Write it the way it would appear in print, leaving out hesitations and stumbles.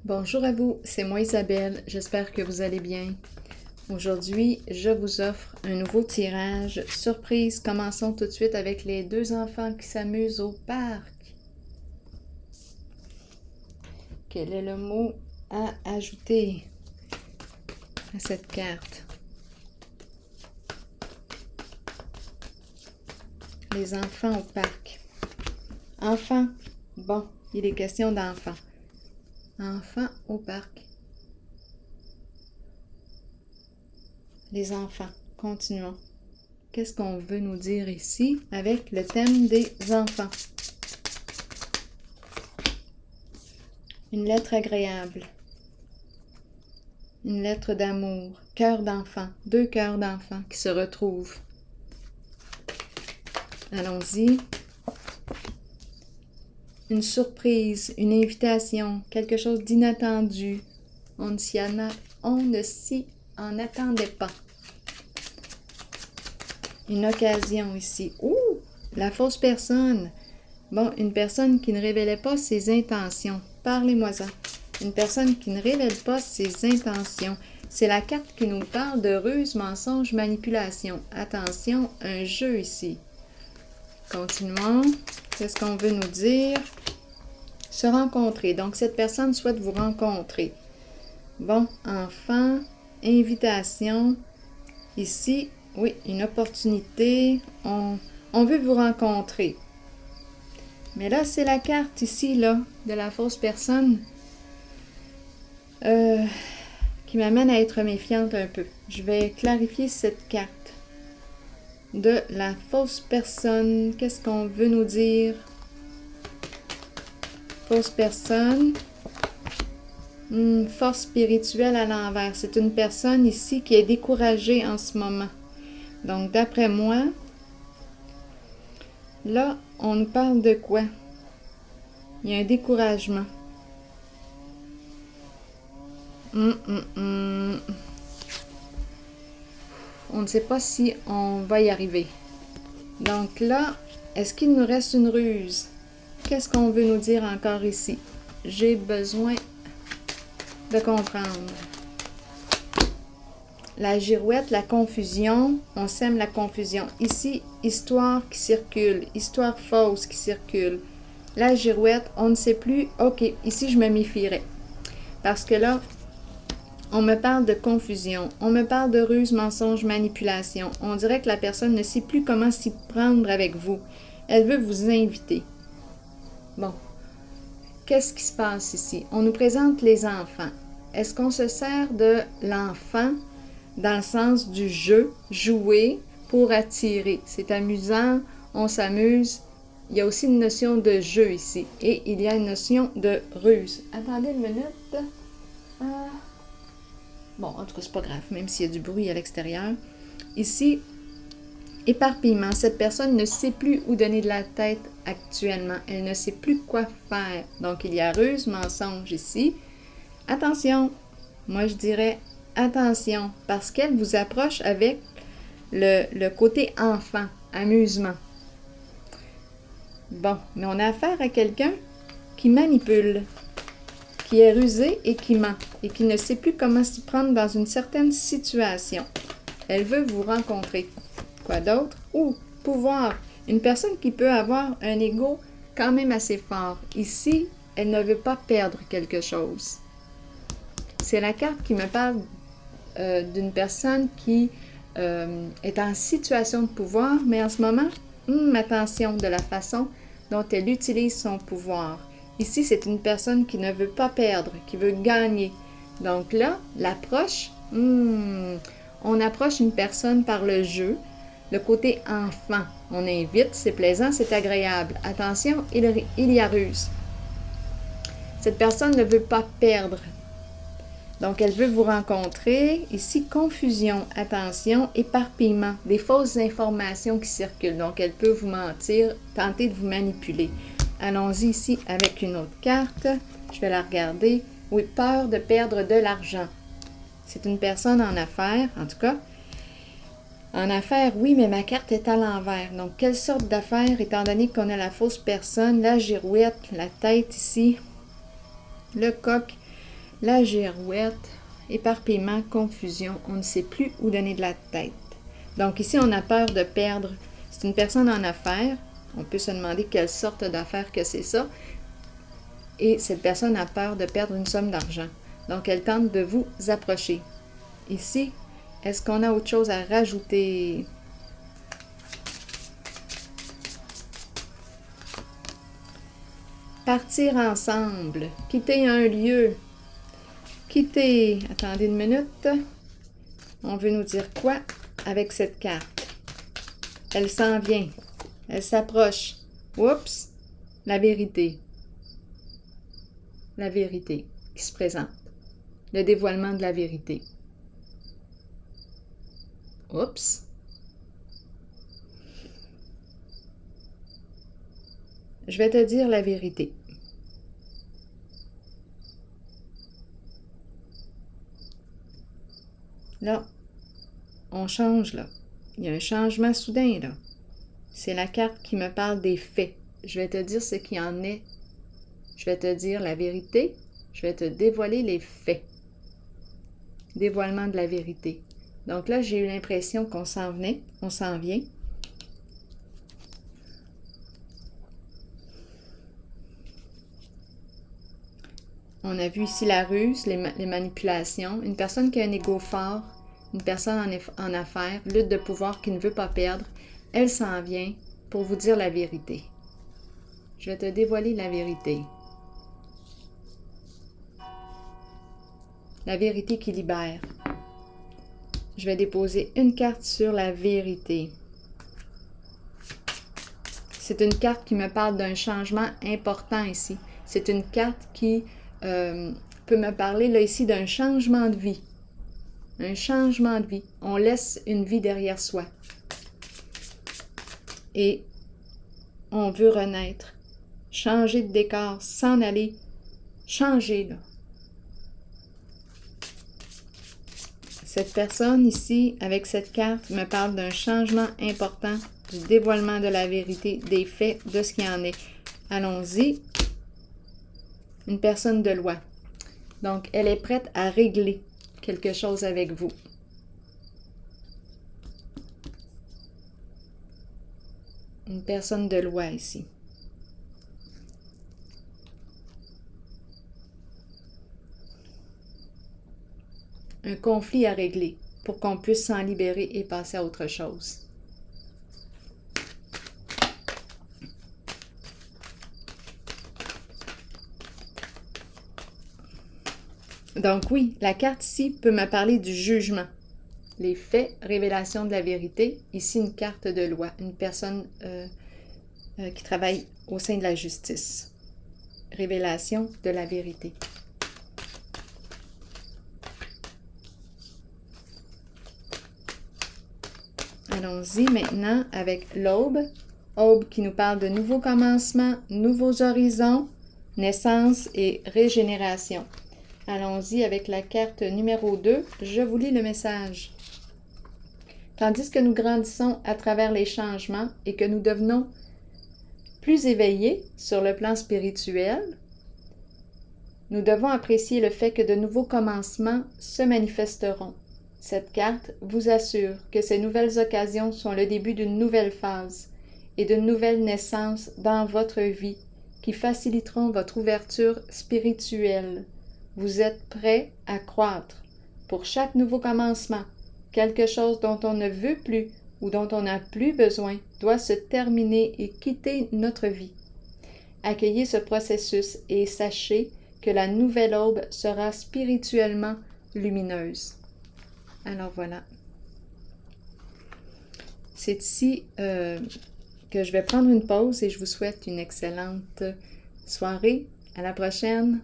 Bonjour à vous, c'est moi Isabelle, j'espère que vous allez bien. Aujourd'hui, je vous offre un nouveau tirage surprise. Commençons tout de suite avec les deux enfants qui s'amusent au parc. Quel est le mot à ajouter à cette carte? Les enfants au parc. Enfants, bon, il est question d'enfants. Enfants au parc. Les enfants, continuons. Qu'est-ce qu'on veut nous dire ici avec le thème des enfants? Une lettre agréable. Une lettre d'amour. Cœur d'enfant. Deux cœurs d'enfant qui se retrouvent. Allons-y. Une surprise, une invitation, quelque chose d'inattendu. On ne s'y en attendait pas. Une occasion ici. Ouh! La fausse personne. Bon, une personne qui ne révélait pas ses intentions. Parlez-moi-en. Une personne qui ne révèle pas ses intentions. C'est la carte qui nous parle de ruse, mensonge, manipulation. Attention, un jeu ici. Continuons. Qu'est-ce qu'on veut nous dire? Se rencontrer. Donc, cette personne souhaite vous rencontrer. Bon, enfant, invitation. Ici, oui, une opportunité. On veut vous rencontrer. Mais là, c'est la carte ici, là, de la fausse personne qui m'amène à être méfiante un peu. Je vais clarifier cette carte de la fausse personne. Qu'est-ce qu'on veut nous dire? Fausse personne. Force spirituelle à l'envers. C'est une personne ici qui est découragée en ce moment. Donc, d'après moi, là, on nous parle de quoi? Il y a un découragement. On ne sait pas si on va y arriver. Donc là, est-ce qu'il nous reste une ruse? Qu'est-ce qu'on veut nous dire encore ici? J'ai besoin de comprendre. La girouette, la confusion, on sème la confusion. Ici, histoire qui circule, histoire fausse qui circule. La girouette, on ne sait plus. OK, ici, je me méfierais. Parce que là, on me parle de confusion, on me parle de ruse, mensonge, manipulation. On dirait que la personne ne sait plus comment s'y prendre avec vous. Elle veut vous inviter. Bon, qu'est-ce qui se passe ici? On nous présente les enfants. Est-ce qu'on se sert de l'enfant dans le sens du jeu, jouer pour attirer? C'est amusant, on s'amuse. Il y a aussi une notion de jeu ici. Et il y a une notion de ruse. Attendez une minute. Bon, en tout cas, c'est pas grave, même s'il y a du bruit à l'extérieur. Ici, éparpillement. Cette personne ne sait plus où donner de la tête actuellement. Elle ne sait plus quoi faire. Donc, il y a ruse, mensonge ici. Attention, moi je dirais attention, parce qu'elle vous approche avec le côté enfant, amusement. Bon, mais on a affaire à quelqu'un qui manipule, qui est rusé et qui ment, et qui ne sait plus comment s'y prendre dans une certaine situation. Elle veut vous rencontrer. Quoi d'autre? Pouvoir. Une personne qui peut avoir un ego quand même assez fort. Ici, elle ne veut pas perdre quelque chose. C'est la carte qui me parle d'une personne qui est en situation de pouvoir, mais en ce moment, attention de la façon dont elle utilise son pouvoir. Ici, c'est une personne qui ne veut pas perdre, qui veut gagner. Donc là, l'approche, on approche une personne par le jeu, le côté enfant. On invite, c'est plaisant, c'est agréable. Attention, il y a ruse. Cette personne ne veut pas perdre. Donc, elle veut vous rencontrer. Ici, confusion, attention, éparpillement, des fausses informations qui circulent. Donc, elle peut vous mentir, tenter de vous manipuler. Allons-y ici avec une autre carte. Je vais la regarder. Oui, peur de perdre de l'argent. C'est une personne en affaires, en tout cas. En affaires, oui, mais ma carte est à l'envers. Donc, quelle sorte d'affaires, étant donné qu'on a la fausse personne, la girouette, la tête ici, le coq. la girouette, éparpillement, confusion, on ne sait plus où donner de la tête. Donc ici, on a peur de perdre. C'est une personne en affaires. On peut se demander quelle sorte d'affaires que c'est ça. Et cette personne a peur de perdre une somme d'argent. Donc, elle tente de vous approcher. Ici, est-ce qu'on a autre chose à rajouter? Partir ensemble, quitter un lieu, quitter... Attendez une minute. On veut nous dire quoi avec cette carte? Elle s'en vient. Elle s'approche. Oups! La vérité. La vérité qui se présente. Le dévoilement de la vérité. Oups! Je vais te dire la vérité. Là, on change, là. Il y a un changement soudain, là. C'est la carte qui me parle des faits. Je vais te dire ce qu'il en est. Je vais te dire la vérité. Je vais te dévoiler les faits. Dévoilement de la vérité. Donc là, j'ai eu l'impression qu'on s'en venait. On s'en vient. On a vu ici la ruse, les manipulations. Une personne qui a un ego fort, une personne en affaires, lutte de pouvoir qui ne veut pas perdre. Elle s'en vient pour vous dire la vérité. Je vais te dévoiler la vérité. La vérité qui libère. Je vais déposer une carte sur la vérité. C'est une carte qui me parle d'un changement important ici. C'est une carte qui peut me parler là ici d'un changement de vie. Un changement de vie. On laisse une vie derrière soi. Et on veut renaître. Changer de décor, s'en aller. Changer, là. Cette personne ici, avec cette carte, me parle d'un changement important, du dévoilement de la vérité, des faits, de ce qu'il en est. Allons-y. Une personne de loi. Donc, elle est prête à régler quelque chose avec vous. Une personne de loi ici. Un conflit à régler pour qu'on puisse s'en libérer et passer à autre chose. Donc oui, la carte ici peut me parler du jugement. Les faits, révélation de la vérité. Ici, une carte de loi. Une personne qui travaille au sein de la justice. Révélation de la vérité. Allons-y maintenant avec l'aube. Aube qui nous parle de nouveaux commencements, nouveaux horizons, naissance et régénération. Allons-y avec la carte numéro 2. Je vous lis le message. Tandis que nous grandissons à travers les changements et que nous devenons plus éveillés sur le plan spirituel, nous devons apprécier le fait que de nouveaux commencements se manifesteront. Cette carte vous assure que ces nouvelles occasions sont le début d'une nouvelle phase et d'une nouvelle naissance dans votre vie qui faciliteront votre ouverture spirituelle. Vous êtes prêt à croître. Pour chaque nouveau commencement, quelque chose dont on ne veut plus ou dont on n'a plus besoin doit se terminer et quitter notre vie. Accueillez ce processus et sachez que la nouvelle aube sera spirituellement lumineuse. Alors voilà. C'est ici que je vais prendre une pause et je vous souhaite une excellente soirée. À la prochaine.